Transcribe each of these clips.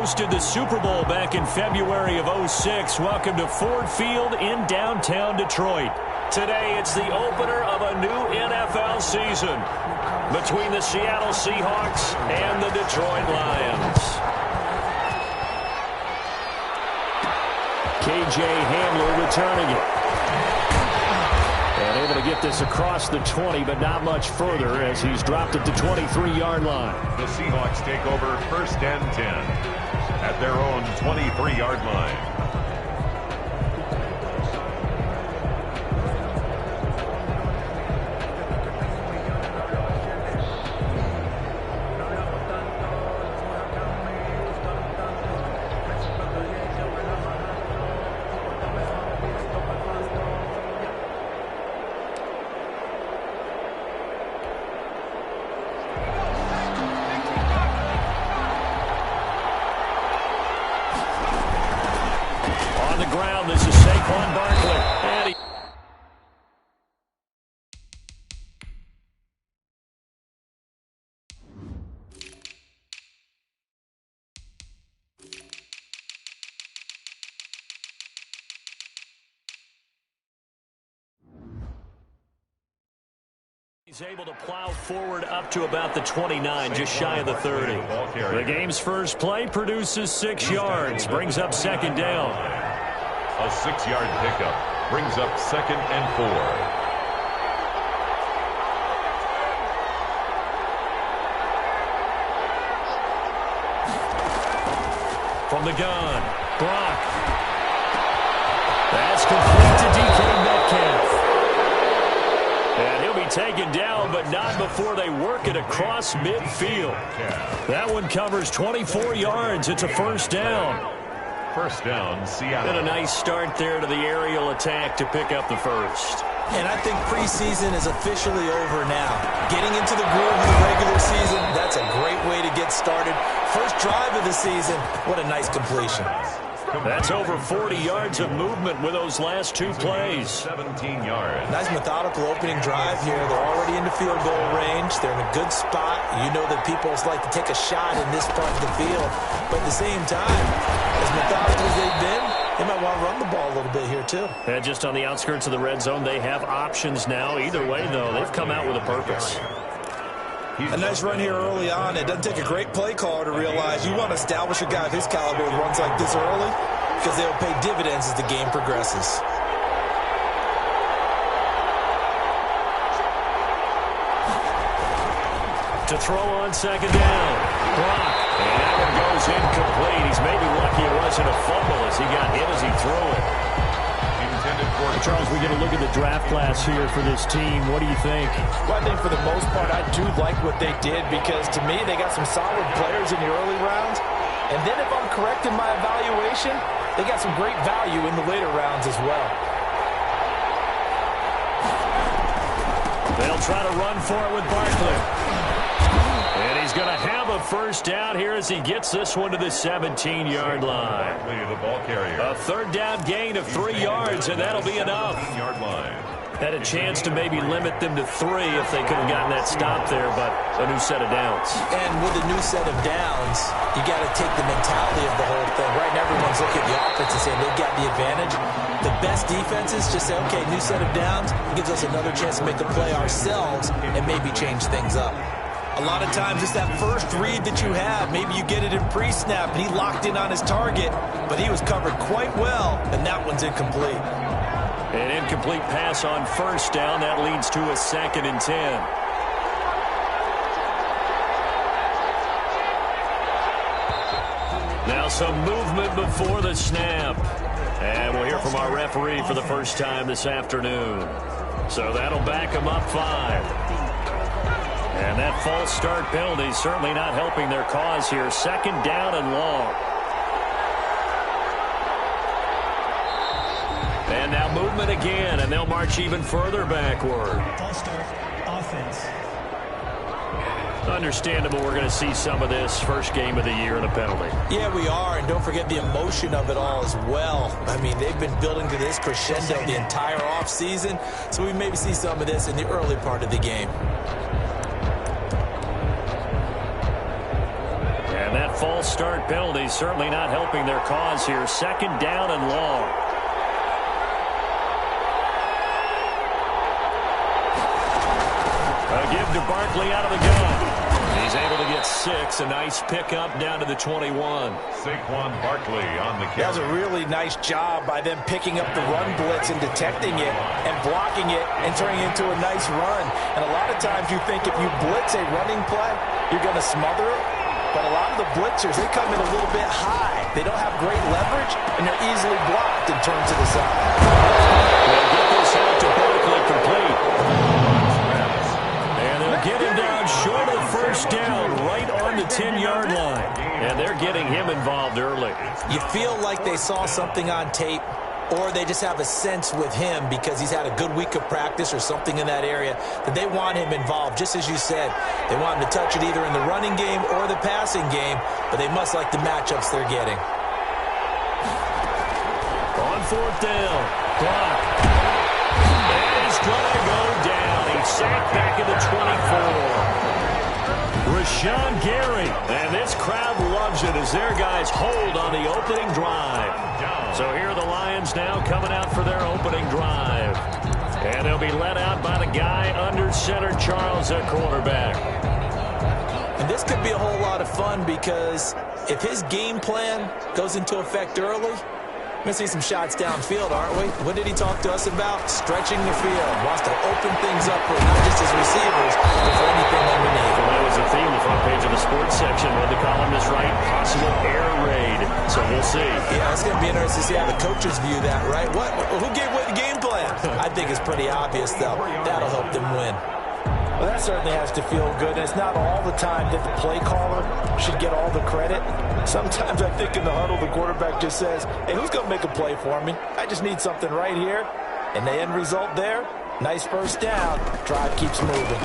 Hosted the Super Bowl back in February of '06. Welcome to Ford Field in downtown Detroit. Today, it's the opener of a new NFL season between the Seattle Seahawks and the Detroit Lions. KJ Hamler returning it. And able to get this across the 20, but not much further as he's dropped it to 23-yard line. The Seahawks take over 1st and 10 at their own 23-yard line. This is Saquon Barkley. And he he's able to plow forward up to about the 29, just shy of the 30. The game's first play produces 6 yards, brings up 2nd down. A 6-yard pickup brings up 2nd and 4. From the gun, Brock. That's complete to DK Metcalf. And he'll be taken down, but not before they work it across midfield. That one covers 24 yards. It's a 1st down. 1st down, Seattle. And a nice start there to the aerial attack to pick up the 1st. And I think preseason is officially over now. Getting into the groove of the regular season, that's a great way to get started. First drive of the season, what a nice completion. That's over 40 yards of movement with those last 2 plays. 17 yards. Nice methodical opening drive here. They're already into field goal range. They're in a good spot. You know that people like to take a shot in this part of the field. But at the same time, as methodical as they've been, they might want to run the ball a little bit here too. And just on the outskirts of the red zone, they have options now. Either way, though, they've come out with a purpose. A nice run here early on. It doesn't take a great play caller to realize you want to establish a guy of his caliber with runs like this early because they'll pay dividends as the game progresses. To throw on 2nd down. Brock. And that one goes incomplete. He's maybe lucky it wasn't a fumble as he got hit as he threw it. Charles, we get a look at the draft class here for this team. What do you think? Well, I think for the most part, I do like what they did because, to me, they got some solid players in the early rounds. And then if I'm correct in my evaluation, they got some great value in the later rounds as well. They'll try to run for it with Barkley. And he's going to have a 1st down here as he gets this one to the 17-yard line. The ball carrier. A 3rd down gain of 3 yards, and that'll be enough. 17-yard line. Had a chance to maybe limit them to 3 if they could have gotten that stop there, but a new set of downs. And with a new set of downs, you got to take the mentality of the whole thing. Right now, everyone's looking at the offense and saying they've got the advantage. The best defenses just say, okay, new set of downs. It gives us another chance to make a play ourselves and maybe change things up. A lot of times it's that first read that you have. Maybe you get it in pre-snap, and he locked in on his target, but he was covered quite well, and that one's incomplete. An incomplete pass on 1st down. That leads to a 2nd and 10. Now some movement before the snap. And we'll hear from our referee for the first time this afternoon. So that'll back them up 5. And that false start penalty is certainly not helping their cause here. 2nd down and long. And now movement again, and they'll march even further backward. False start, offense. Understandable we're going to see some of this first game of the year in a penalty. Yeah, we are, and don't forget the emotion of it all as well. I mean, they've been building to this crescendo the entire offseason, so we maybe see some of this in the early part of the game. false start penalty certainly not helping their cause here. Second down and long. A give to Barkley out of the gun. He's able to get 6. A nice pickup down to the 21. Saquon Barkley on the carry. That was a really nice job by them picking up the run blitz and detecting it and blocking it and turning it into a nice run. And a lot of times you think if you blitz a running play, you're going to smother it. But a lot of the blitzers, they come in a little bit high. They don't have great leverage, and they're easily blocked and turned to the side. They'll get this out to Barkley complete. And they'll get him down short of first down, right on the 10-yard line. And they're getting him involved early. You feel like they saw something on tape, or they just have a sense with him because he's had a good week of practice or something in that area that they want him involved. Just as you said, they want him to touch it either in the running game or the passing game, but they must like the matchups they're getting. On fourth down, clock. And he's going to go down. He's sacked back at the 24. Rashawn Gary. And this crowd loves it as their guys hold on the opening drive. So here are the Lions now coming out for their opening drive. And they'll be led out by the guy under center, Charles, at quarterback. And this could be a whole lot of fun because if his game plan goes into effect early, we're going to see some shots downfield, aren't we? What did he talk to us about? Stretching the field. Wants to open things up for not just his receivers, but for anything underneath. Well, that was the theme, the front page of the sports section. What the columnist write? Possible air raid. So we'll see. Yeah, it's going to be interesting to see how the coaches view that, right? Who gave what game plan? I think it's pretty obvious, though. That'll help them win. Well, that certainly has to feel good. And it's not all the time that the play caller should get all the credit. Sometimes I think in the huddle, the quarterback just says, hey, who's going to make a play for me? I just need something right here. And the end result there, nice first down. Drive keeps moving.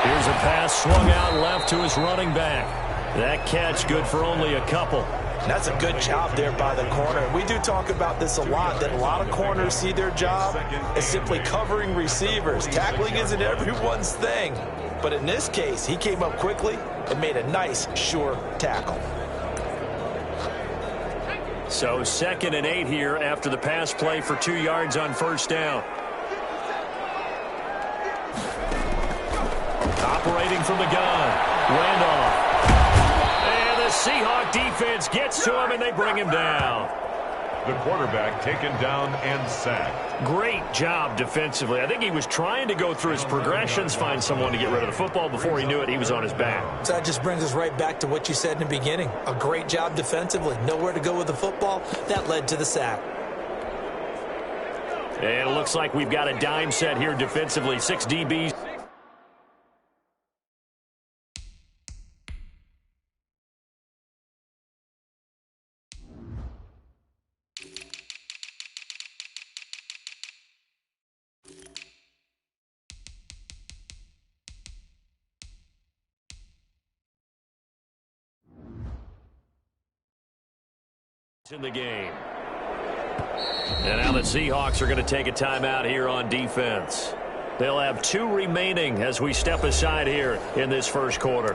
Here's a pass swung out left to his running back. That catch good for only a couple. That's a good job there by the corner. We do talk about this a lot, that a lot of corners see their job as simply covering receivers. Tackling isn't everyone's thing. But in this case, he came up quickly and made a nice, sure tackle. So 2nd and 8 here after the pass play for 2 yards on first down. Operating from the gun. Randolph. And the Seahawk defense gets to him, and they bring him down. The quarterback taken down and sacked. Great job defensively. I think he was trying to go through his progressions, find someone to get rid of the football. Before he knew it, he was on his back. So that just brings us right back to what you said in the beginning. A great job defensively. Nowhere to go with the football. That led to the sack. And it looks like we've got a dime set here defensively. 6 DBs. In the game. And now the Seahawks are going to take a timeout here on defense. They'll have 2 remaining as we step aside here in this first quarter.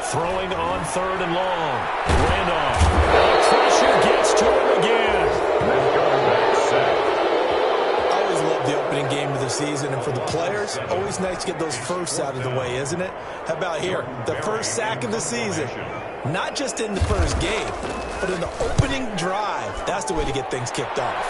Throwing on 3rd and long. Randolph. The pressure gets to him again. Then quarterback sacked. The opening game of the season, and for the players, always nice to get those firsts out of the way, isn't it? How about here? The first sack of the season. Not just in the first game, but in the opening drive. That's the way to get things kicked off.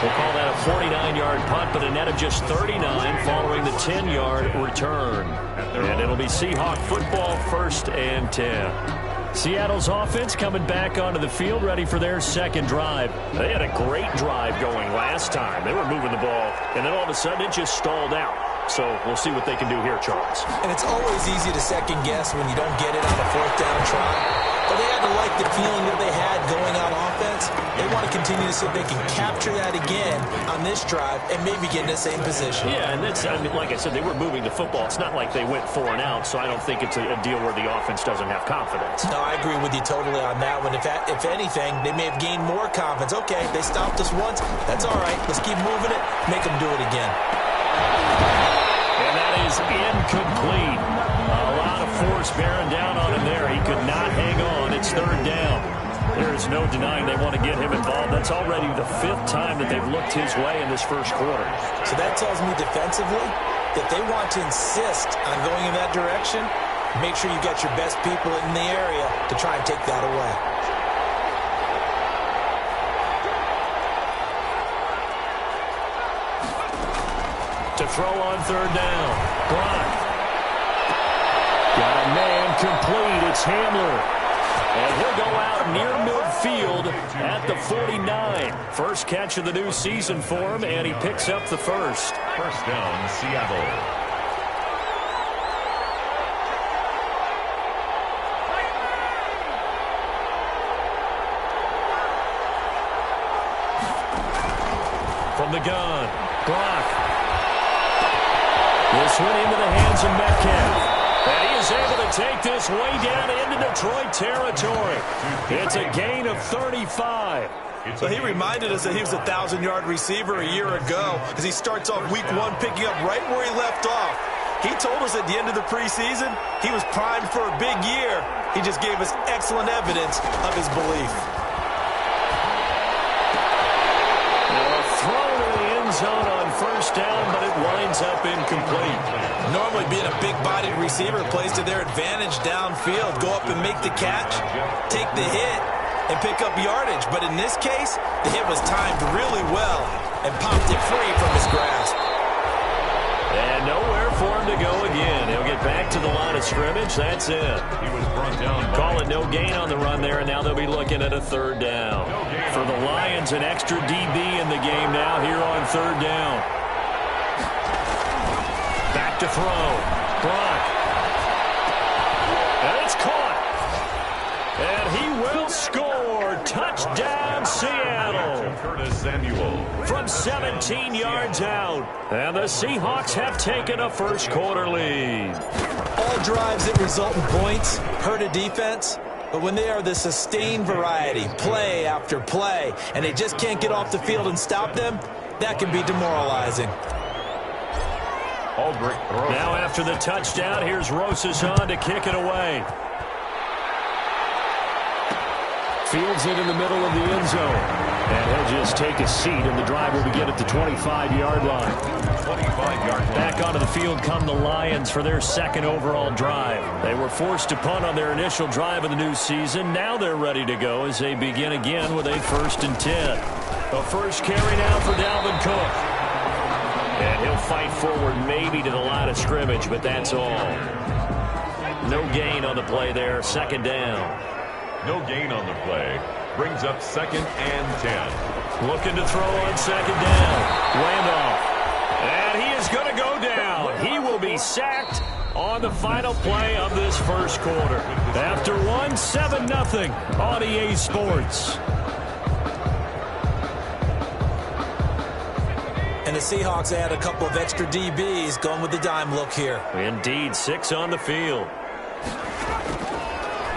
We'll call that a 49-yard punt, but a net of just 39 following the 10-yard return. And it'll be Seahawk football, 1st and 10. Seattle's offense coming back onto the field, ready for their second drive. They had a great drive going last time. They were moving the ball, and then all of a sudden it just stalled out. So we'll see what they can do here, Charles. And it's always easy to second guess when you don't get it on a 4th down try. But they had to like the feeling that they had going on offense. They want to continue to see if they can capture that again on this drive and maybe get in the same position. Yeah, and that's, I mean, like I said, they were moving the football. It's not like they went 4 and out, so I don't think it's a deal where the offense doesn't have confidence. No, I agree with you totally on that one. If anything, they may have gained more confidence. Okay, they stopped us once. That's all right. Let's keep moving it. Make them do it again. And that is incomplete. A lot of force bearing down on him there. He could not hang on. It's 3rd down. There is no denying they want to get him involved. That's already the 5th time that they've looked his way in this first quarter. So that tells me defensively that they want to insist on going in that direction. Make sure you got your best people in the area to try and take that away. To throw on 3rd down. Block. Got a man complete. It's Hamler. And he'll go out near midfield at the 49. First catch of the new season for him, and he picks up the first. First down, Seattle. From the gun, Brock. This went into the hands of Metcalf. And he is able to take this way down into Detroit territory. It's a gain of 35. So he reminded us that he was a 1,000-yard receiver a year ago as he starts off week 1 picking up right where he left off. He told us at the end of the preseason he was primed for a big year. He just gave us excellent evidence of his belief. Now a throw to the end zone on first down, but it winds up incomplete. Normally being a big-bodied receiver plays to their advantage downfield. Go up and make the catch, take the hit, and pick up yardage. But in this case, the hit was timed really well and popped it free from his grasp. And nowhere for him to go again. He'll get back to the line of scrimmage. That's it. He was brought down. Call it no gain on the run there, and now they'll be looking at a 3rd down. For the Lions, an extra DB in the game now here on 3rd down. Back to throw. Brock. And it's caught. And he will score. Touchdown, Seattle. Curtis Samuel. From 17 yards out. And the Seahawks have taken a first quarter lead. All drives that result in points hurt a defense. But when they are the sustained variety, play after play, and they just can't get off the field and stop them, that can be demoralizing. Now after the touchdown, here's Rosas on to kick it away. Fields it in the middle of the end zone. And he'll just take a seat, and the drive will begin at the 25-yard line. 25-yard line. Back onto the field come the Lions for their 2nd overall drive. They were forced to punt on their initial drive of the new season. Now they're ready to go as they begin again with a 1st and 10. The first carry now for Dalvin Cook. And he'll fight forward maybe to the line of scrimmage, but that's all. No gain on the play there. 2nd down. No gain on the play. Brings up 2nd and 10. Looking to throw on 2nd down. Randolph. And he is going to go down. He will be sacked on the final play of this first quarter. After 7-0 on EA Sports. And the Seahawks add a couple of extra DBs going with the dime look here. Indeed, 6 on the field.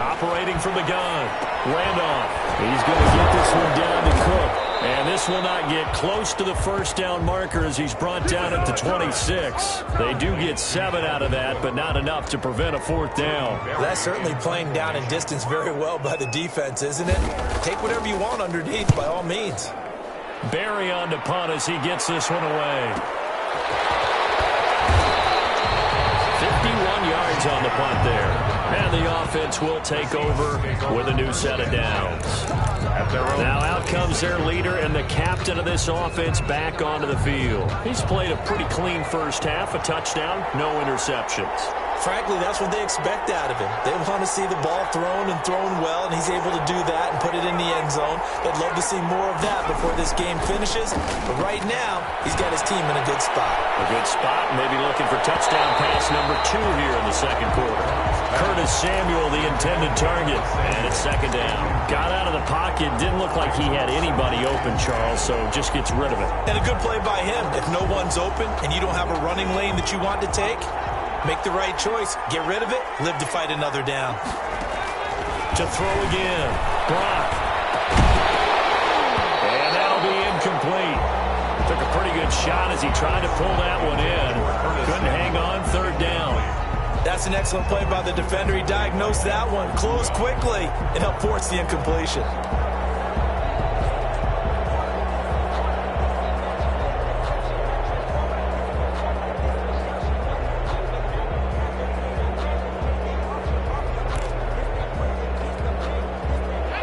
Operating from the gun. Randolph. He's going to get this one down to Cook. And this will not get close to the first down marker as he's brought down at the 26. They do get 7 out of that, but not enough to prevent a 4th down. That's certainly playing down in distance very well by the defense, isn't it? Take whatever you want underneath by all means. Barry on to punt as he gets this one away. 51 yards on the punt there. And the offense will take over with a new set of downs. Now out comes their leader and the captain of this offense back onto the field. He's played a pretty clean first half, a touchdown, no interceptions. Frankly, that's what they expect out of him. They want to see the ball thrown and thrown well, and he's able to do that and put it in the end zone. They'd love to see more of that before this game finishes. But right now, he's got his team in a good spot. A good spot, maybe looking for touchdown pass number 2 here in the second quarter. Curtis Samuel, the intended target. And it's second down. Got out of the pocket. Didn't look like he had anybody open, Charles, so just gets rid of it. And a good play by him. If no one's open and you don't have a running lane that you want to take, make the right choice. Get rid of it. Live to fight another down. To throw again. Brock. And that'll be incomplete. Took a pretty good shot as he tried to pull that one in. Couldn't hang on, third down. That's an excellent play by the defender. He diagnosed that one, closed quickly, and helped force the incompletion.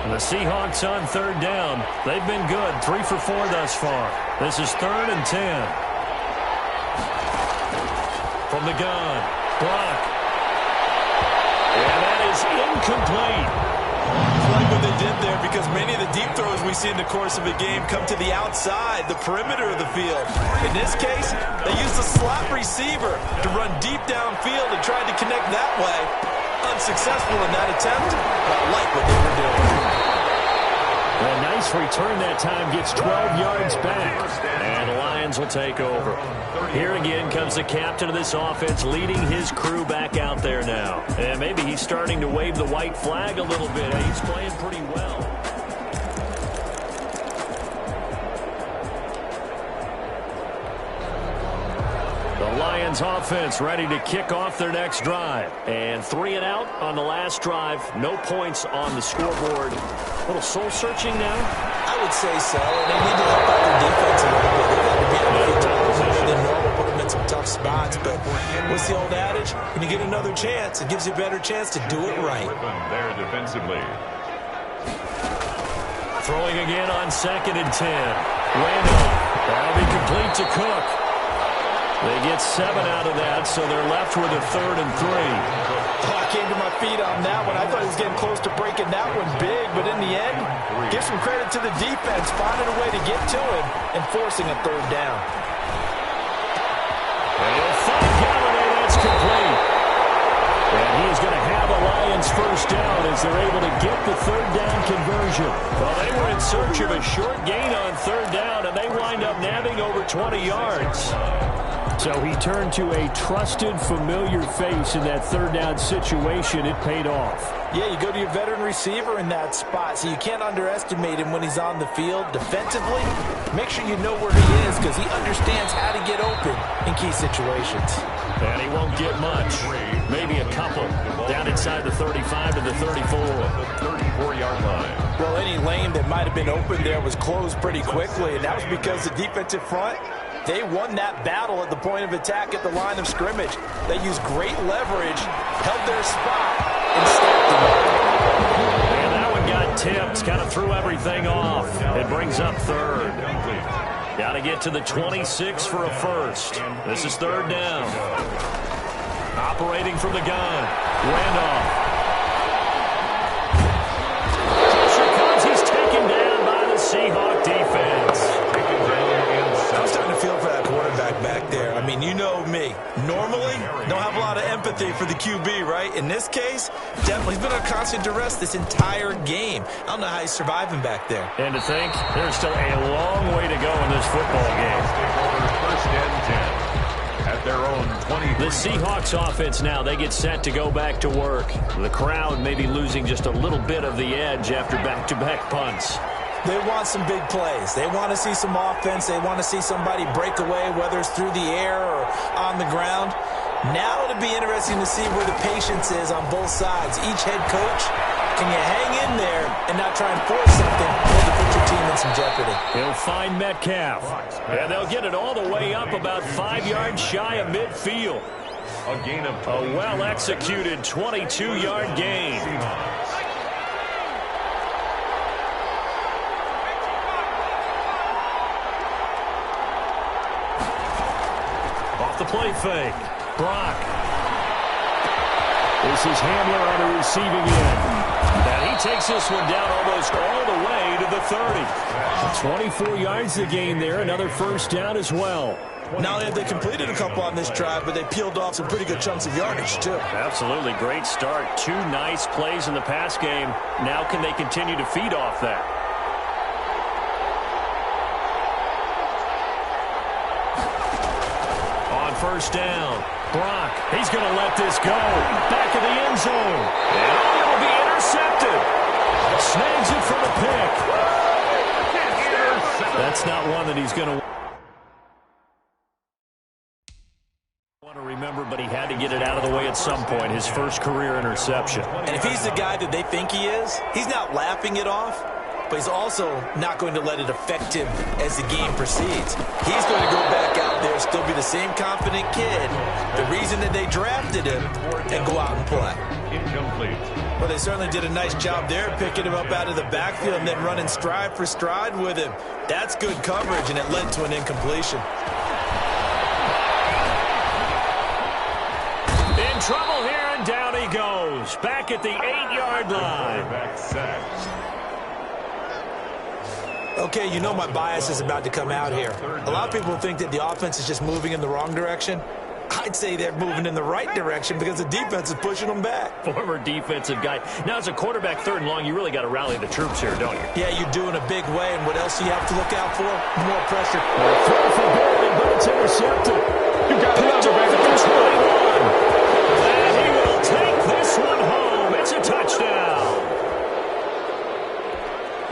The Seahawks on third down. They've been good, 3 for 4 thus far. This is 3rd and 10. From the gun, Brock. And that is incomplete. I like what they did there because many of the deep throws we see in the course of a game come to the outside, the perimeter of the field. In this case, they used a slot receiver to run deep downfield and tried to connect that way. Unsuccessful in that attempt, but I like what they were doing. A nice return that time, gets 12 yards back. And the Lions will take over. Here again comes the captain of this offense leading his crew back out there now. And maybe he's starting to wave the white flag a little bit. He's playing pretty well. The Lions offense ready to kick off their next drive. And 3 and out on the last drive. No points on the scoreboard. A little soul-searching now? I would say so, and they need to help out their defense a little bit. They've got to be able to tackle more than normal, put them in some tough spots. But what's the old adage? When you get another chance, it gives you a better chance to do it right. There defensively. Throwing again on 2nd and 10. Randolph. That'll be complete to Cook. They get 7 out of that, so they're left with a 3rd and 3. I came to my feet on that one. I thought he was getting close to breaking that one big, but in the end, give some credit to the defense, finding a way to get to him and forcing a 3rd down. And he'll find Galladay. That's complete. And he's going to have a Lions first down as they're able to get the 3rd down conversion. Well, they were in search of a short gain on 3rd down, and they wind up nabbing over 20 yards. So he turned to a trusted, familiar face in that 3rd down situation. It paid off. Yeah, you go to your veteran receiver in that spot, so you can't underestimate him when he's on the field. Defensively, make sure you know where he is because he understands how to get open in key situations. And he won't get much. Maybe a couple. Down inside the 35 to the 34. The 34-yard line. Well, any lane that might have been open there was closed pretty quickly, and that was because the defensive front, they won that battle at the point of attack at the line of scrimmage. They used great leverage, held their spot, and stopped them. And that one got tipped, kind of threw everything off. It brings up 3rd. Got to get to the 26 for a first. This is 3rd down. Operating from the gun. Randolph. Pressure comes. He's taken down by the Seahawk defense. I'm starting to feel for that quarterback back there. I mean, you know me. Normally, don't have a lot of empathy for the QB, right? In this case, definitely. He's been under constant duress this entire game. I don't know how he's surviving back there. And to think, there's still a long way to go in this football game. First and 10 at their own 20. The Seahawks offense now, they get set to go back to work. The crowd may be losing just a little bit of the edge after back-to-back punts. They want some big plays. They want to see some offense. They want to see somebody break away, whether it's through the air or on the ground. Now it'll be interesting to see where the patience is on both sides. Each head coach, can you hang in there and not try and force something to put your team in some jeopardy? He'll find Metcalf. And they'll get it all the way up about 5 yards shy of midfield. A gain of a well-executed 22-yard gain. Off the play fake. Brock. This is Hamler on the receiving end. And he takes this one down almost all the way to the 30. 24 yards to gain there. Another first down as well. Not only have they completed a couple on this drive, but they peeled off some pretty good chunks of yardage, too. Absolutely. Great start. 2 nice plays in the pass game. Now can they continue to feed off that? On first down, Brock, he's going to let this go. Back of the end zone. And it'll be intercepted. Snags it for the pick. That's not one that he's going to want to remember, but he had to get it out of the way at some point. His first career interception. And if he's the guy that they think he is, he's not laughing it off, but he's also not going to let it affect him as the game proceeds. He's going to go back out there, still be the same confident kid, the reason that they drafted him, and go out and play. Incomplete. Well, they certainly did a nice job there, picking him up out of the backfield and then running stride for stride with him. That's good coverage, and it led to an incompletion. In trouble here, and down he goes. Back at the 8-yard line. Back sacked. Okay, you know my bias is about to come out here. A lot of people think that the offense is just moving in the wrong direction. I'd say they're moving in the right direction because the defense is pushing them back. Former defensive guy. Now, as a quarterback, 3rd and long, you really got to rally the troops here, don't you? Yeah, you do in a big way. And what else do you have to look out for? More pressure. Throw for Bailey, but it's intercepted. You got it back at this 21. And he will take this one home. It's a touchdown.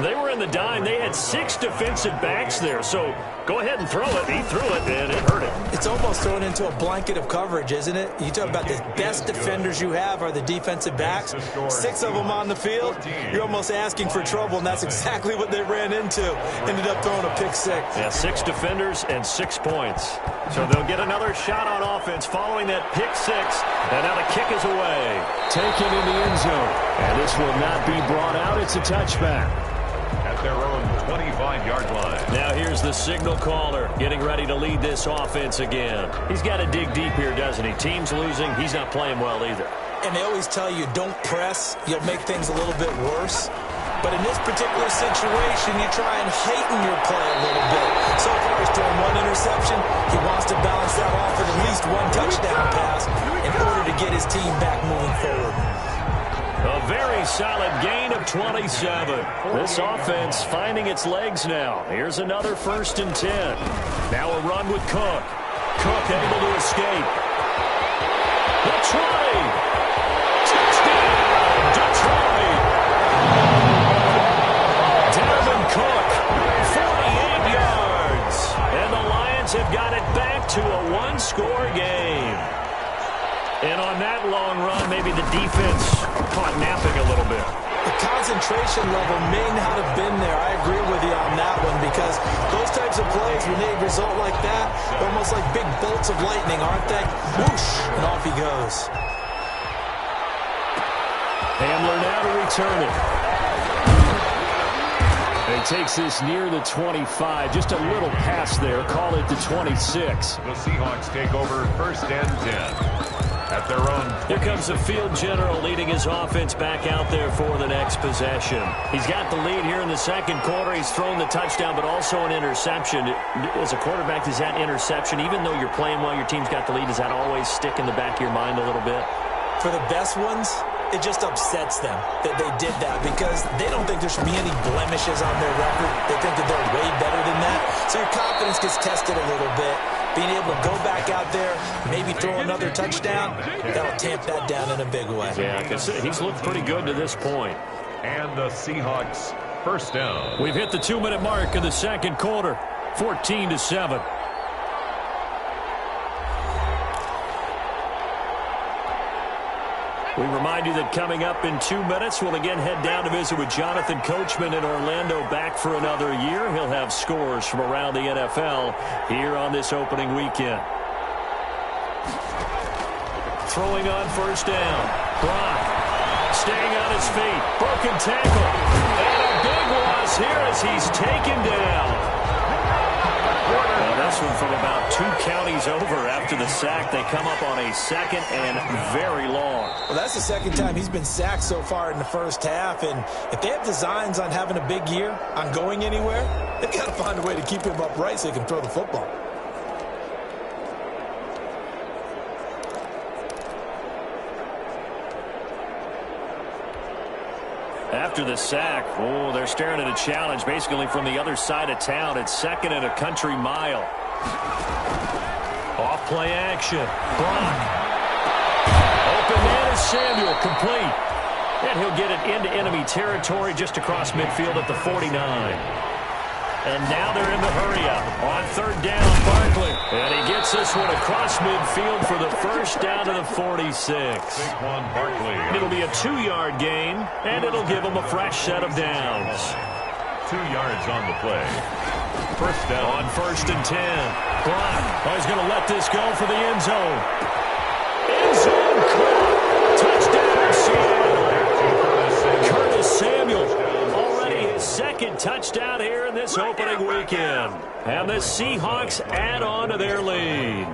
They were in the dime. They had 6 defensive backs there. So go ahead and throw it. He threw it, and it hurt him. It's almost thrown into a blanket of coverage, isn't it? You talk about the best defenders you have are the defensive backs. 6 of them on the field. You're almost asking for trouble, and that's exactly what they ran into. Ended up throwing a pick-6. Yeah, 6 defenders and 6 points. So they'll get another shot on offense following that pick-6. And now the kick is away. Taken in the end zone. And this will not be brought out. It's a touchback. At their own 25-yard line. Now here's the signal caller getting ready to lead this offense again. He's got to dig deep here, doesn't he? Team's losing. He's not playing well either. And they always tell you, don't press. You'll make things a little bit worse. But in this particular situation, you try and heighten your play a little bit. So far, he's thrown 1 interception. He wants to balance that off with at least 1 touchdown pass in order to get his team back moving forward. A very solid gain of 27. This offense finding its legs now. Here's another 1st and 10. Now a run with Cook. Cook able to escape. Detroit! Touchdown! Detroit! Dalvin Cook, 48 yards. And the Lions have got it back to a 1-score game. And on that long run, maybe the defense caught napping a little bit. The concentration level may not have been there. I agree with you on that one because those types of plays, when they result like that, they're almost like big bolts of lightning, aren't they? Whoosh, and off he goes. Hamler now to return it. And he takes this near the 25. Just a little pass there. Call it the 26. The Seahawks take over 1st and 10. At their own. Here comes the field general leading his offense back out there for the next possession. He's got the lead here in the 2nd quarter. He's thrown the touchdown, but also an interception. As a quarterback, does that interception, even though you're playing well, your team's got the lead, does that always stick in the back of your mind a little bit? For the best ones, it just upsets them that they did that because they don't think there should be any blemishes on their record. They think that they're way better than that. So your confidence gets tested a little bit. Being able to go back out there, maybe throw another touchdown, that'll tamp that down in a big way. Yeah, because he's looked pretty good to this point. And the Seahawks 1st down. We've hit the 2-minute mark in the 2nd quarter, 14-7. We remind you that coming up in 2 minutes, we'll again head down to visit with Jonathan Coachman in Orlando, back for another year. He'll have scores from around the NFL here on this opening weekend. Throwing on 1st down. Brock staying on his feet. Broken tackle. And a big loss here as he's taken down. Well, this one from about 2 counties over after the sack. They come up on a 2nd and very long. Well, that's the 2nd time he's been sacked so far in the 1st half. And if they have designs on having a big year, on going anywhere, they've got to find a way to keep him upright so he can throw the football. after the sack. Oh, they're staring at a challenge basically from the other side of town. It's second and a country mile. Off play action. Brock. Open man is Samuel, complete. And he'll get it into enemy territory just across midfield at the 49. And now they're in the hurry-up. On third down, Barkley. And he gets this one across midfield for the first down to the 46. Barkley. It'll be a 2-yard gain, and it'll give him a fresh set of downs. 2 yards on the play. First down. On first and 10. Brock. Oh, he's going to let this go for the end zone. End zone caught. Touchdown, Seattle. Curtis Samuel. Already his second touchdown here in this opening weekend. And the Seahawks add on to their lead.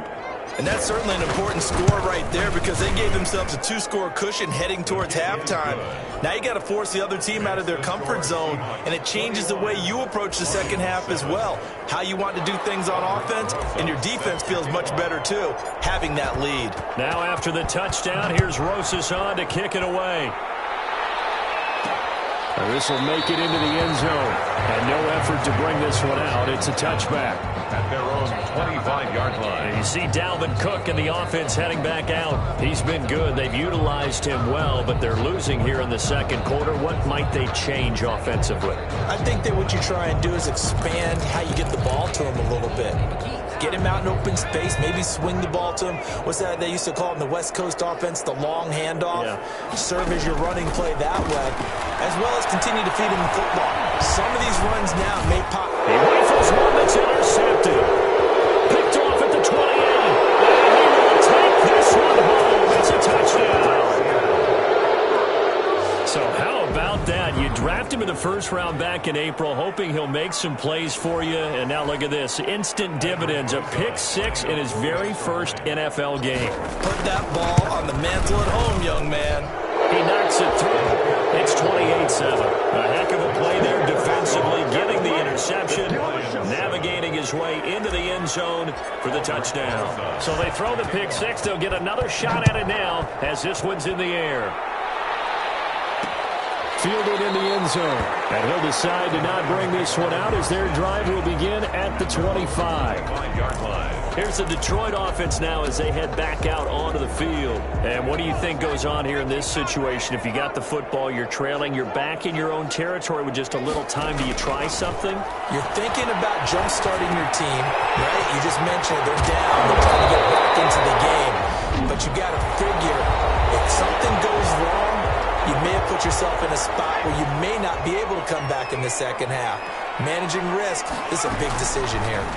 And that's certainly an important score right there because they gave themselves a 2-score cushion heading towards halftime. Now you got to force the other team out of their comfort zone, and it changes the way you approach the second half as well. How you want to do things on offense, and your defense feels much better too, having that lead. Now after the touchdown, here's Rosas on to kick it away. This will make it into the end zone. And no effort to bring this one out. It's a touchback. At their own 25-yard line. And you see Dalvin Cook and the offense heading back out. He's been good. They've utilized him well, but they're losing here in the second quarter. What might they change offensively? I think that what you try and do is expand how you get the ball to him a little bit. Get him out in open space, maybe swing the ball to him. What's that they used to call it in the West Coast offense, the long handoff? Yeah. Serve as your running play that way, as well as continue to feed him the football. Some of these runs now may pop. He rifles one that's intercepted. Picked off at the 28. And he will take this one home. It's a touchdown. So how about that? You draft him in the first round back in April, hoping he'll make some plays for you. And now look at this. Instant dividends. A pick six in his very first NFL game. Put that ball on the mantle at home, young man. He knocks it through. It's 28-7. A heck of a play there defensively, getting the interception, navigating his way into the end zone for the touchdown. So they throw the pick six. They'll get another shot at it now as this one's in the air. Fielded in the end zone. And he'll decide to not bring this one out as their drive will begin at the 25. 5-yard line. Here's the Detroit offense now as they head back out onto the field. And what do you think goes on here in this situation? If you got the football, you're trailing, you're back in your own territory with just a little time. Do you try something? You're thinking about jump-starting your team, right? You just mentioned they're down. They're trying to get back into the game. But you got to figure if something goes wrong, you may have put yourself in a spot where you may not be able to come back in the second half. Managing risk is a big decision here.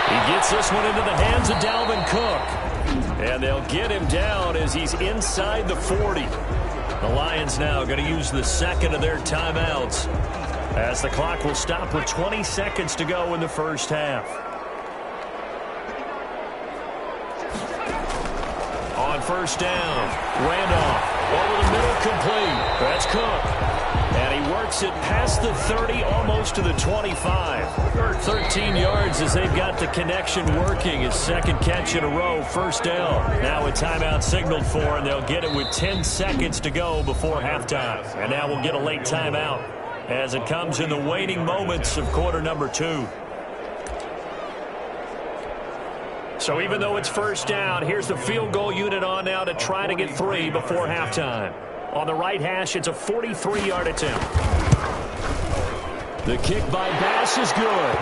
He gets this one into the hands of Dalvin Cook. And they'll get him down as he's inside the 40. The Lions now going to use the second of their timeouts as the clock will stop with 20 seconds to go in the first half. On first down, Randolph over the middle, complete. That's Cook. And he works it past the 30, almost to the 25. 13 yards as they've got the connection working. His second catch in a row, first down. Now a timeout signaled for, and they'll get it with 10 seconds to go before halftime. And now we'll get a late timeout as it comes in the waning moments of quarter number 2. So even though it's first down, here's the field goal unit on now to try to get 3 before halftime. On the right hash, it's a 43-yard attempt. The kick by Bass is good.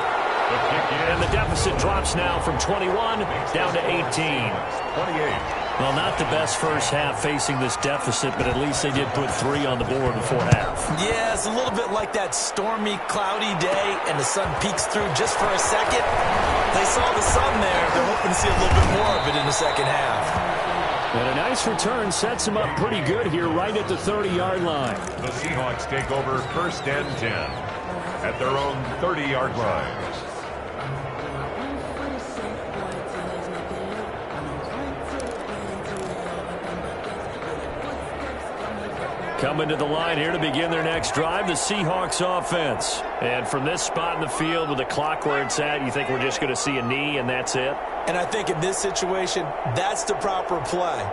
And the deficit drops now from 21 down to 18. 28. Well, not the best first half facing this deficit, but at least they did put 3 on the board before half. Yeah, it's a little bit like that stormy, cloudy day, and the sun peeks through just for a second. They saw the sun there. They're hoping to see a little bit more of it in the second half. And a nice return sets them up pretty good here right at the 30-yard line. The Seahawks take over first and 10 at their own 30-yard line. Coming to the line here to begin their next drive, the Seahawks offense. And from this spot in the field with the clock where it's at, you think we're just going to see a knee and that's it? And I think in this situation, that's the proper play.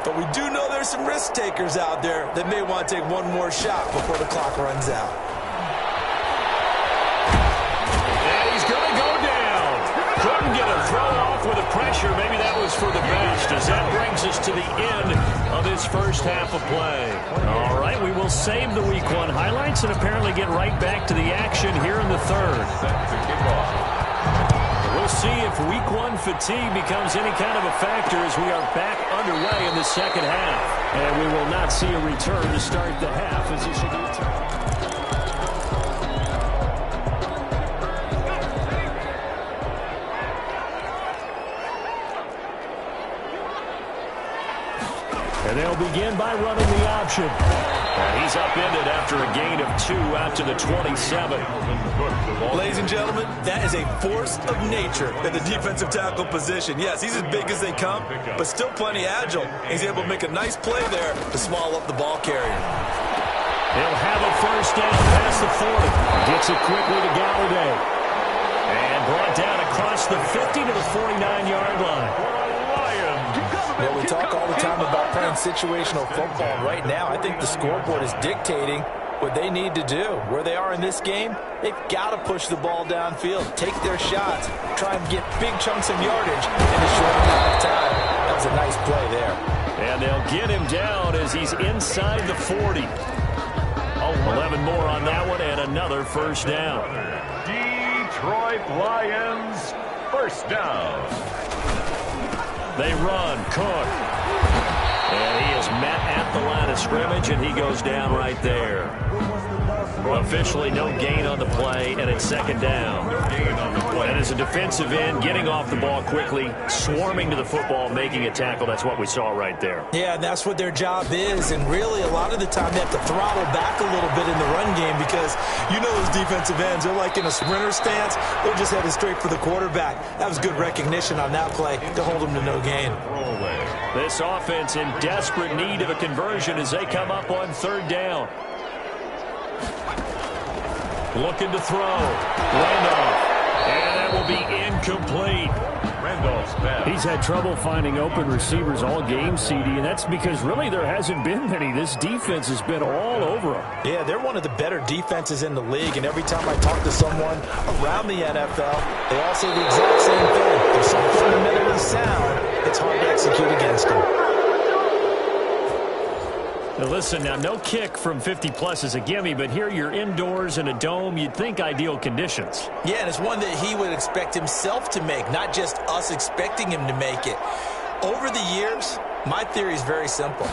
But we do know there's some risk takers out there that may want to take one more shot before the clock runs out. And he's going to go down. Couldn't get a throw off with the pressure. Maybe that was for the best, as that brings us to the end of this first half of play. All right, we will save the Week 1 highlights and apparently get right back to the action here in the third. We'll see if Week 1 fatigue becomes any kind of a factor as we are back underway in the second half. And we will not see a return to start the half as this will be and they'll begin by running the option. And he's upended after a gain of 2 out to the 27. Ladies and gentlemen, that is a force of nature in the defensive tackle position. Yes, he's as big as they come, but still plenty agile. He's able to make a nice play there to swallow up the ball carrier. He'll have a first down past the 40. Gets it quickly to Galladay. And brought down across the 50 to the 49-yard line. Yeah, we talk all the time about playing situational football. Right now, I think the scoreboard is dictating what they need to do. Where they are in this game, they've got to push the ball downfield, take their shots, try and get big chunks of yardage in a short amount of time. That was a nice play there. And they'll get him down as he's inside the 40. 11 more on that one and another first down. Detroit Lions, first down. They run, Cook. And he is met at the line of scrimmage, and he goes down right there. Officially no gain on the play, and it's second down. And as a defensive end, getting off the ball quickly, swarming to the football, making a tackle, that's what we saw right there. Yeah, and that's what their job is, and really a lot of the time they have to throttle back a little bit in the run game because you know those defensive ends, they're like in a sprinter stance. They're just headed straight for the quarterback. That was good recognition on that play to hold them to no gain. This offense in desperate need of a conversion as they come up on third down. Looking to throw. Randolph. And that will be incomplete. Randolph's pass. He's had trouble finding open receivers all game, CD, and that's because really there hasn't been many. This defense has been all over them. Yeah, they're one of the better defenses in the league, and every time I talk to someone around the NFL, they all say the exact same thing. They're so fundamentally sound, it's hard to execute against them. Now listen, now no kick from 50-plus is a gimme, but here you're indoors in a dome. You'd think ideal conditions. Yeah, and it's one that he would expect himself to make, not just us expecting him to make it. Over the years, my theory is very simple.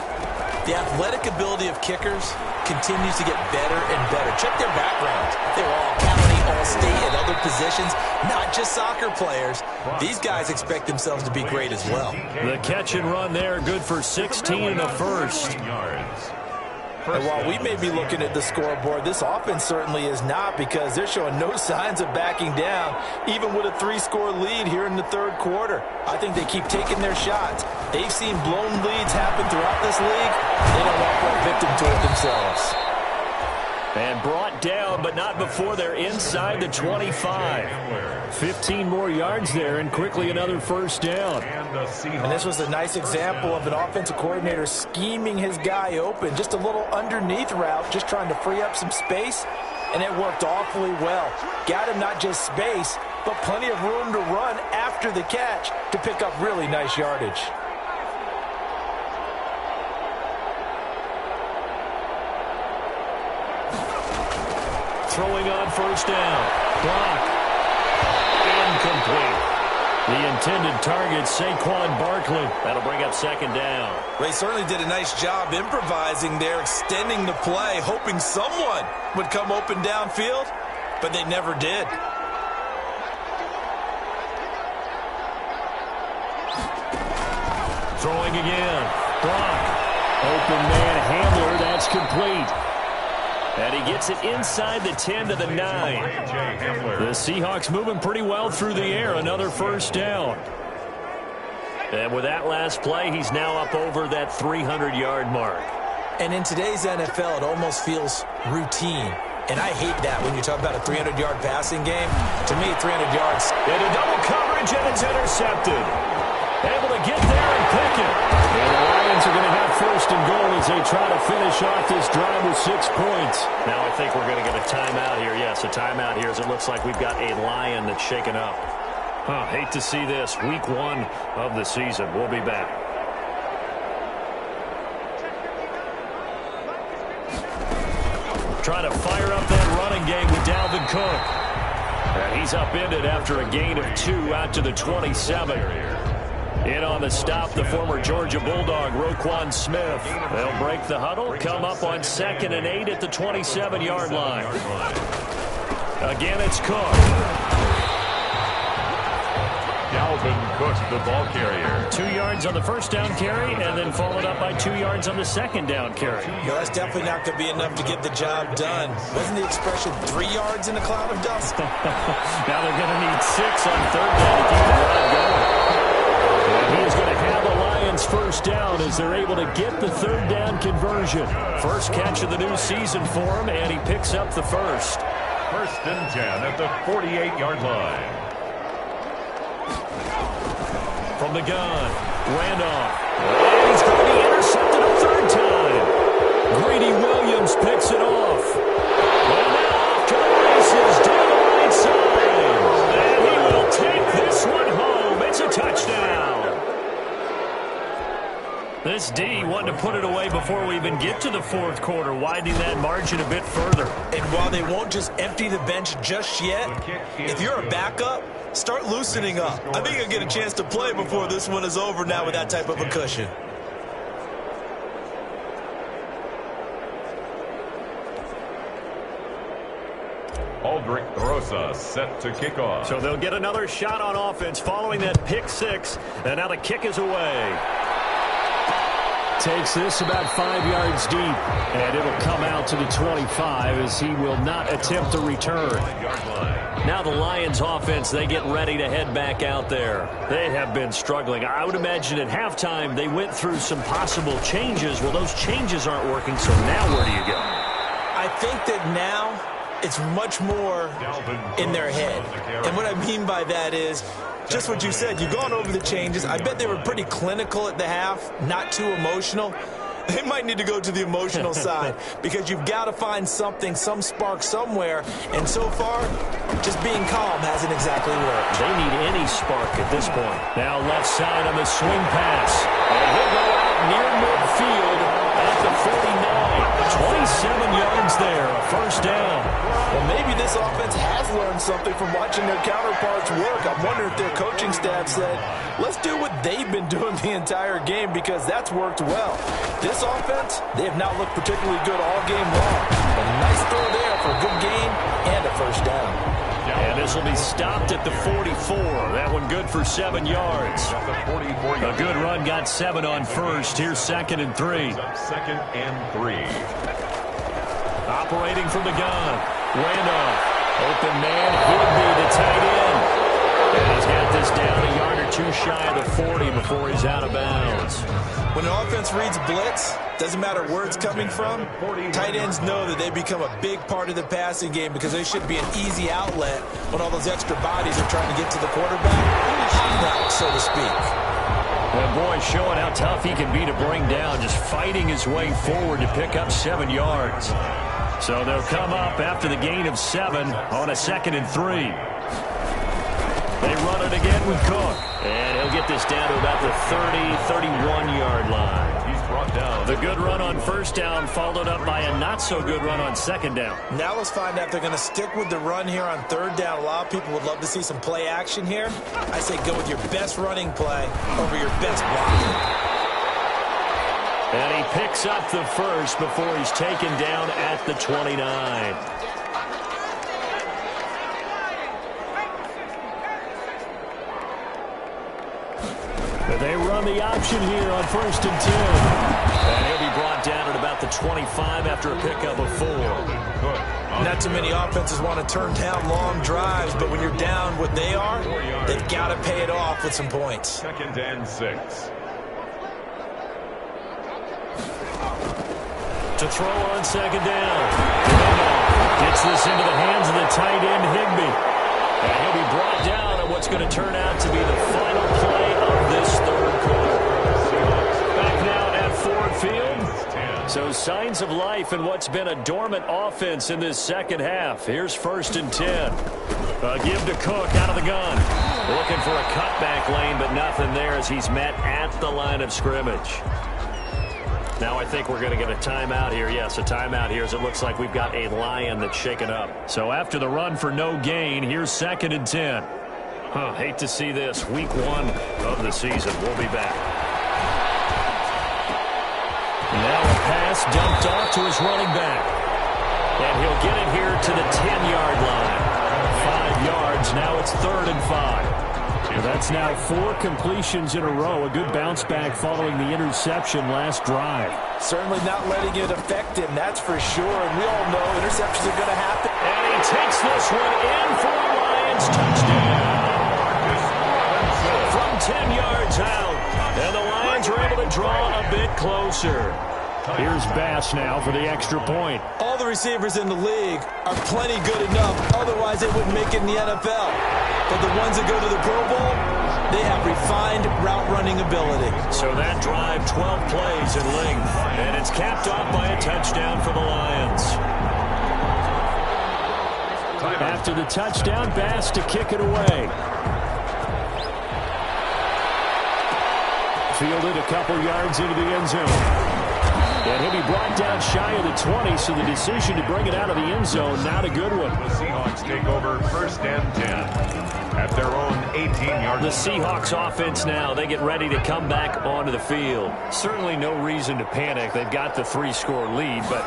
The athletic ability of kickers continues to get better and better. Check their backgrounds. They were all county, all state, at other positions, not just soccer players. These guys expect themselves to be great as well. The catch and run there, good for 16 and a first. And while we may be looking at the scoreboard, this offense certainly is not, because they're showing no signs of backing down, even with a 3-score lead here in the third quarter. I think they keep taking their shots. They've seen blown leads happen throughout this league. They don't want to fall victim to it themselves. And brought down, but not before they're inside the 25. 15 more yards there, and quickly another first down. And this was a nice example of an offensive coordinator scheming his guy open. Just a little underneath route, just trying to free up some space, and it worked awfully well. Got him not just space, but plenty of room to run after the catch to pick up really nice yardage. Throwing on first down. Block. Incomplete. The intended target, Saquon Barkley. That'll bring up second down. They certainly did a nice job improvising there, extending the play, hoping someone would come open downfield, but they never did. Throwing again. Block. Open man Hamler. That's complete. And he gets it inside the 10 to the 9. The Seahawks moving pretty well through the air. Another first down. And with that last play, he's now up over that 300-yard mark. And in today's NFL, it almost feels routine. And I hate that when you talk about a 300-yard passing game. To me, 300 yards. Into double coverage, and it's intercepted. Able to get there and Pickett. And the Lions are going to have first and goal as they try to finish off this drive with 6 points. Now I think we're going to get a timeout here. Yes, a timeout here as it looks like we've got a Lion that's shaken up. Hate to see this. Week 1 of the season. We'll be back. Trying to fire up that running game with Dalvin Cook. And he's upended after a gain of 2 out to the 27. In on the stop, the former Georgia Bulldog, Roquan Smith. They'll break the huddle, come up on 2nd and 8 at the 27-yard line. Again, it's Cook. Dalvin Cook, the ball carrier. 2 yards on the first down carry, and then followed up by 2 yards on the second down carry. Well, that's definitely not going to be enough to get the job done. Wasn't the expression 3 yards in a cloud of dust? Now they're going to need 6 on 3rd down to keep the drive going. And he is going to have the Lions first down as they're able to get the 3rd down conversion. First catch of the new season for him, and he picks up the first. 1st and 10 at the 48-yard line. From the gun, Randolph. And he's going to be intercepted a 3rd time. Greedy Williams picks it off. And now off to the races down the right side. And he will take this one home. It's a touchdown. This D wanted to put it away before we even get to the 4th quarter, widening that margin a bit further. And while they won't just empty the bench just yet, if you're a backup, start loosening up. I think you'll get a chance to play before this one is over now with that type of a cushion. Aldrich Rosa set to kick off. So they'll get another shot on offense following that pick 6, and now the kick is away. Takes this about 5 yards deep, and it'll come out to the 25 as he will not attempt to return. Now the Lions offense, they get ready to head back out there. They have been struggling. I would imagine at halftime they went through some possible changes. Well, those changes aren't working, so now where do you go? I think that now it's much more in their head. And what I mean by that is just what you said. You've gone over the changes. I bet they were pretty clinical at the half, not too emotional. They might need to go to the emotional side because you've got to find something, some spark somewhere. And so far, just being calm hasn't exactly worked. They need any spark at this point. Now left side on the swing pass. And he'll go out near midfield at the 49. 27 yards there, a first down. Well, maybe this offense has learned something from watching their counterparts work. I'm wondering if their coaching staff said, let's do what they've been doing the entire game because that's worked well. This offense, they have not looked particularly good all game long. A nice throw there for a good gain and a first down. And this will be stopped at the 44. That one good for 7 yards. A good run got 7 on first. Here's 2nd and 3. 2nd and 3. Operating from the gun. Randolph. Open man. Higby to tight end. And he's got this down a yard or 2 shy of the 40 before he's out of bounds. When an offense reads blitz, doesn't matter where it's coming from, tight ends know that they become a big part of the passing game because they should be an easy outlet when all those extra bodies are trying to get to the quarterback. Hot, so to speak. And boy, showing how tough he can be to bring down, just fighting his way forward to pick up 7 yards. So they'll come up after the gain of 7 on a 2nd and 3. They run it again with Cook. And he'll get this down to about the 31-yard line. He's brought down. The good run on first down followed up by a not-so-good run on 2nd down. Now let's find out if they're going to stick with the run here on 3rd down. A lot of people would love to see some play action here. I say go with your best running play over your best blocking. And he picks up the first before he's taken down at the 29. They run the option here on 1st and 10. And he'll be brought down at about the 25 after a pickup of 4. Not too many offenses want to turn down long drives, but when you're down what they are, they've got to pay it off with some points. 2nd and 6. To throw on 2nd down. Gets this into the hands of the tight end, Higby. And he'll be brought down on what's going to turn out to be the final play of this 3rd quarter. short field. So signs of life in what's been a dormant offense in this second half. Here's 1st and 10. Give to Cook out of the gun. Looking for a cutback lane, but nothing there as he's met at the line of scrimmage. Now I think we're going to get a timeout here. Yes, a timeout here as it looks like we've got a Lion that's shaken up. So after the run for no gain, here's 2nd and 10. Hate to see this. Week 1 of the season. We'll be back. Now a pass dumped off to his running back. And he'll get it here to the 10-yard line. 5 yards. Now it's 3rd and 5. That's now 4 completions in a row. A good bounce back following the interception last drive. Certainly not letting it affect him, that's for sure. And we all know interceptions are going to happen. And he takes this one in for a Lions touchdown. From 10 yards out. And the Lions are able to draw a bit closer. Here's Bass now for the extra point. All the receivers in the league are plenty good enough. Otherwise, they wouldn't make it in the NFL. But the ones that go to the Pro Bowl, they have refined route running ability. So that drive, 12 plays in length. And it's capped off by a touchdown for the Lions. After the touchdown, Bass to kick it away. Fielded a couple yards into the end zone. And he'll be brought down shy of the 20, so the decision to bring it out of the end zone, not a good one. The Seahawks take over 1st and 10 at their own 18-yard line. The Seahawks offense now, they get ready to come back onto the field. Certainly no reason to panic. They've got the 3-score lead, but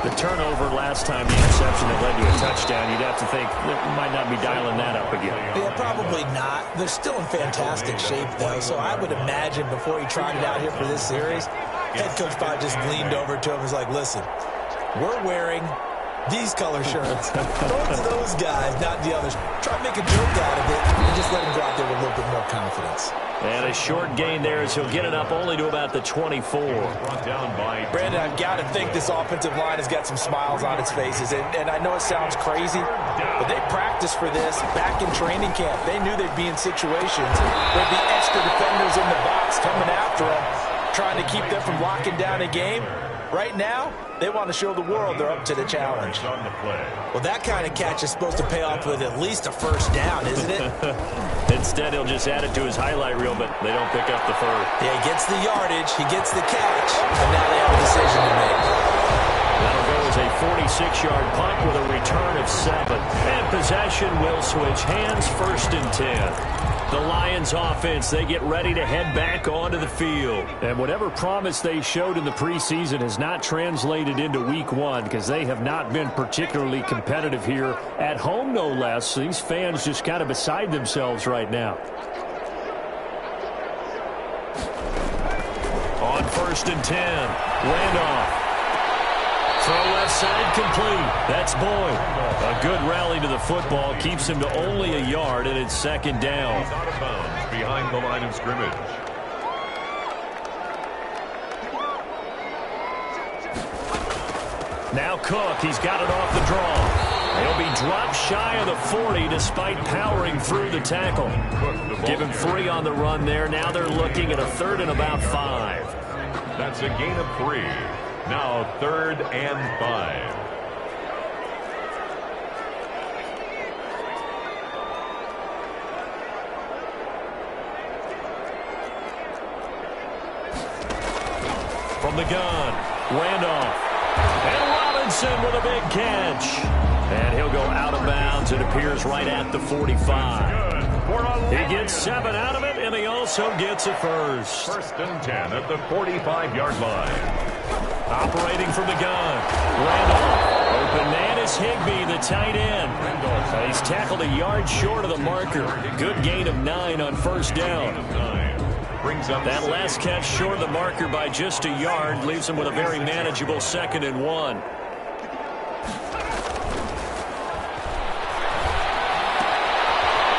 the turnover last time, the interception that led to a touchdown, you'd have to think they might not be dialing that up again. Yeah, probably not. They're still in fantastic shape, though, so I would imagine before he trotted out here for this series, head coach probably just leaned over to him and was like, listen, we're wearing these color shirts. Throw it to those guys, not the others. Try to make a joke out of it and just let him go out there with a little bit more confidence. And a short gain there as he'll get it up only to about the 24. Brought down by Brandon, I've got to think this offensive line has got some smiles on its faces. And I know it sounds crazy, but they practiced for this back in training camp. They knew they'd be in situations where there'd be extra defenders in the box coming after them, trying to keep them from locking down a game. Right now, they want to show the world they're up to the challenge. on the play. Well, that kind of catch is supposed to pay off with at least a 1st down, isn't it? Instead, he'll just add it to his highlight reel, but they don't pick up the 1st. Yeah, he gets the yardage, he gets the catch, and now they have a decision to make. That'll go as a 46-yard punt with a return of 7. And possession will switch hands, 1st and 10. The Lions offense, they get ready to head back onto the field. And whatever promise they showed in the preseason has not translated into week 1 because they have not been particularly competitive here at home, no less. These fans just kind of beside themselves right now. On 1st and 10, Randolph. Throw left side complete. That's Boyd. A good rally to the football keeps him to only a yard, and it's 2nd down. He's out of bounds behind the line of scrimmage. Now Cook, he's got it off the draw. He'll be dropped shy of the 40 despite powering through the tackle. Give him 3 on the run there. Now they're looking at a 3rd and about 5. That's a gain of 3. Now 3rd and 5. From the gun, Randolph. And Robinson with a big catch. And he'll go out of bounds. It appears right at the 45. He gets 7 out of it, and he also gets a 1st. 1st and 10 at the 45-yard line. Operating from the gun, Randolph. Open man is Higbee, the tight end. He's tackled a yard short of the marker. Good gain of 9 on 1st down. Brings up That last catch short of the marker by just a yard leaves him with a very manageable 2nd and 1.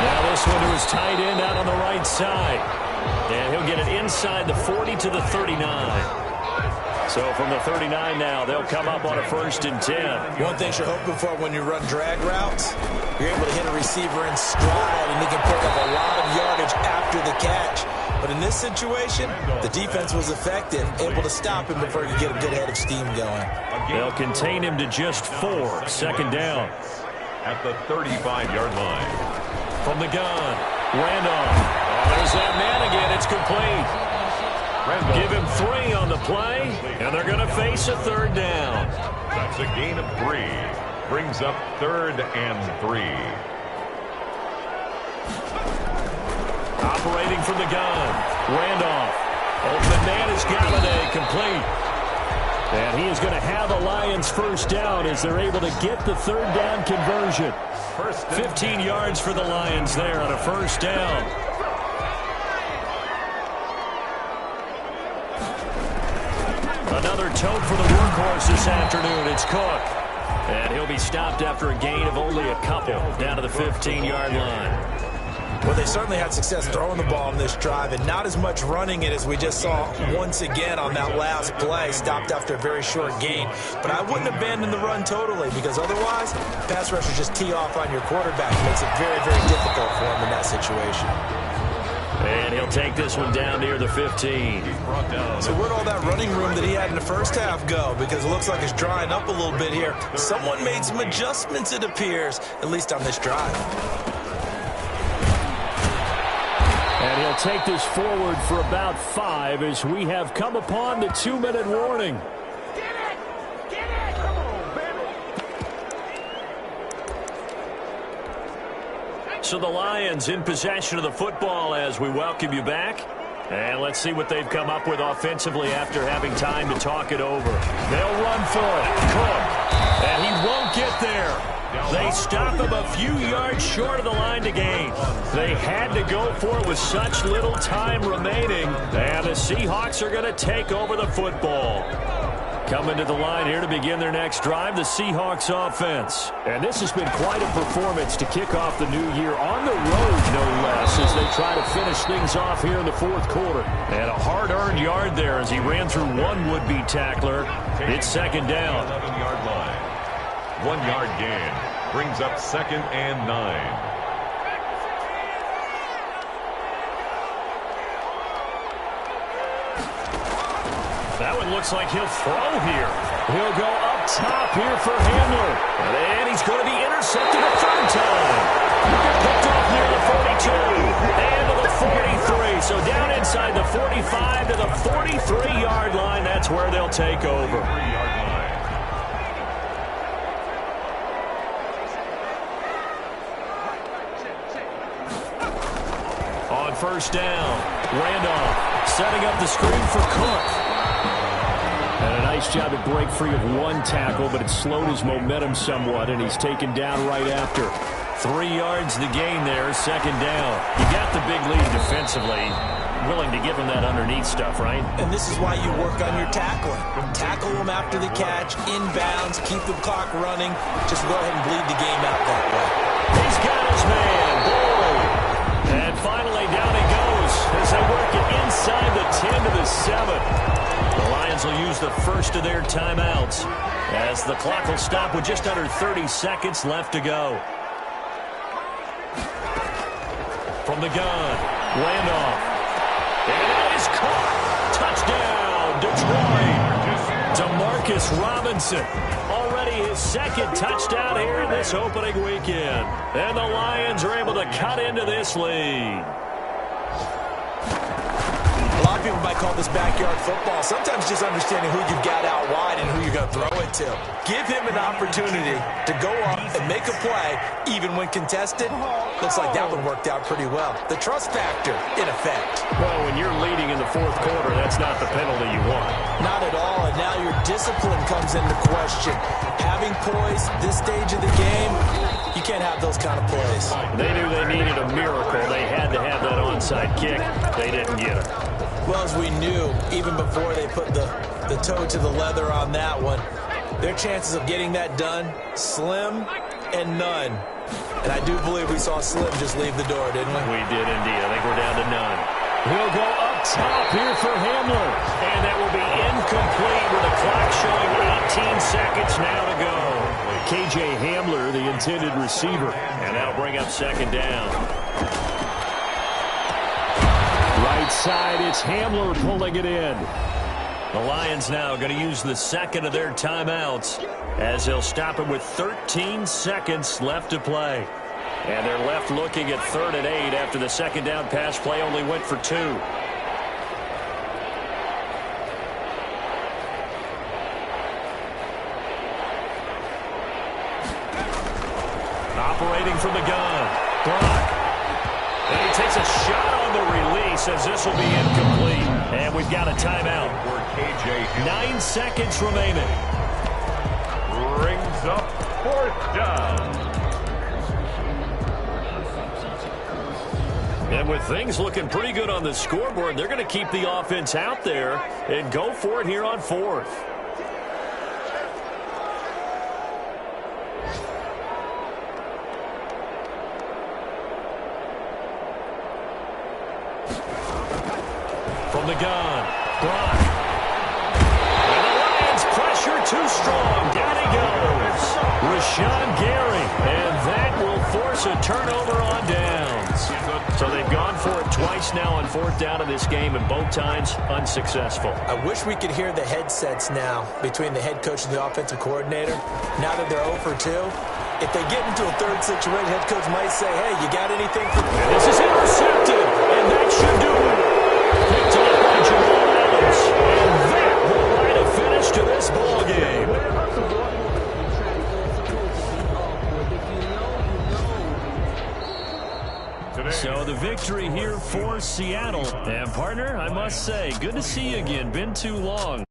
Now this one to his tight end out on the right side. And he'll get it inside the 40 to the 39. So from the 39 now, they'll come up on a 1st and 10. One thing you're hoping for when you run drag routes, you're able to hit a receiver in stride, and he can pick up a lot of yardage after the catch. But in this situation, the defense was effective, able to stop him before he could get a good head of steam going. They'll contain him to just 4. 2nd down. At the 35-yard line. From the gun, Randolph. Oh, there's that man again. It's complete. Give him 3 on the play, and they're going to face a 3rd down. That's a gain of 3. Brings up 3rd and 3. Operating from the gun, Randolph. Open man is Galladay, complete. And he is going to have a Lions 1st down as they're able to get the 3rd down conversion. 15 yards for the Lions there on a 1st down. Another tote for the workhorse this afternoon. It's Cook. And he'll be stopped after a gain of only a couple down to the 15-yard line. Well, they certainly had success throwing the ball in this drive, and not as much running it as we just saw once again on that last play, stopped after a very short gain. But I wouldn't abandon the run totally, because otherwise, pass rushers just tee off on your quarterback. It makes it very, very difficult for him in that situation. And he'll take this one down near the 15. So where'd all that running room that he had in the first half go? Because it looks like it's drying up a little bit here. Someone made some adjustments, it appears, at least on this drive. And he'll take this forward for about 5 as we have come upon the 2-minute warning. So the Lions in possession of the football as we welcome you back. And let's see what they've come up with offensively after having time to talk it over. They'll run for it. Cook. And he won't get there. They stop him a few yards short of the line to gain. They had to go for it with such little time remaining. And the Seahawks are going to take over the football. Coming to the line here to begin their next drive, the Seahawks offense. And this has been quite a performance to kick off the new year on the road, no less, as they try to finish things off here in the 4th quarter. And a hard-earned yard there as he ran through one would-be tackler. It's 2nd down. 11-yard line. 1-yard gain. Brings up 2nd and 9. That one looks like he'll throw here. He'll go up top here for Hamler. And he's going to be intercepted a 3rd time. Picked off near the 42 and to the 43. So down inside the 45 to the 43-yard line. That's where they'll take over. 3-yard line. On 1st down, Randolph setting up the screen for Cook. And a nice job to break free of one tackle, but it slowed his momentum somewhat, and he's taken down right after. 3 yards the gain there, 2nd down. You got the big lead defensively. Willing to give him that underneath stuff, right? And this is why you work on your tackling. Tackle them after the catch, inbounds, keep the clock running. Just go ahead and bleed the game out that way. He's got his man. Boy. And finally down he goes as they work it inside the 10 to the 7. The Lions will use the first of their timeouts as the clock will stop with just under 30 seconds left to go. From the gun, Randolph. And it is caught. Touchdown, Detroit. Demarcus Robinson. Already his 2nd touchdown here in this opening weekend. And the Lions are able to cut into this lead. A lot of people might call this backyard football. Sometimes just understanding who you've got out wide and who you're going to throw it to. Give him an opportunity to go up and make a play, even when contested. Looks like that one worked out pretty well. The trust factor, in effect. Well, when you're leading in the 4th quarter, that's not the penalty you want. Not at all, and now your discipline comes into question. Having poise this stage of the game, you can't have those kind of plays. They knew they needed a miracle. They had to have that onside kick. They didn't get it. Well, as we knew, even before they put the toe to the leather on that one, their chances of getting that done, slim and none. And I do believe we saw Slim just leave the door, didn't we? We did indeed. I think we're down to none. He'll go up top here for Hamler. And that will be incomplete with the clock showing 18 seconds now to go. K.J. Hamler, the intended receiver. And that'll bring up second down. Right side, it's Hamler pulling it in. The Lions now going to use the second of their timeouts as they'll stop it with 13 seconds left to play. And they're left looking at 3rd and 8 after the second down pass play only went for 2. Operating from the gun. Brock. And he takes a shot on the release as this will be incomplete. And we've got a timeout. 9 seconds remaining. Brings up 4th down. And with things looking pretty good on the scoreboard, they're going to keep the offense out there and go for it here on 4th. From the gun, Brock. And the Lions pressure too strong. Down he goes. Rashawn Gary. And that will force a turnover on downs. So they've gone for it twice now on 4th down in this game, and both times unsuccessful. I wish we could hear the headsets now between the head coach and the offensive coordinator. Now that they're 0 for 2, if they get into a third situation, head coach might say, hey, you got anything for me? This is intercepted, and that should do it. Picked off by Jamal Adams, and that will write a finish to this ball game. So the victory here for Seattle. And partner, I must say, good to see you again. Been too long.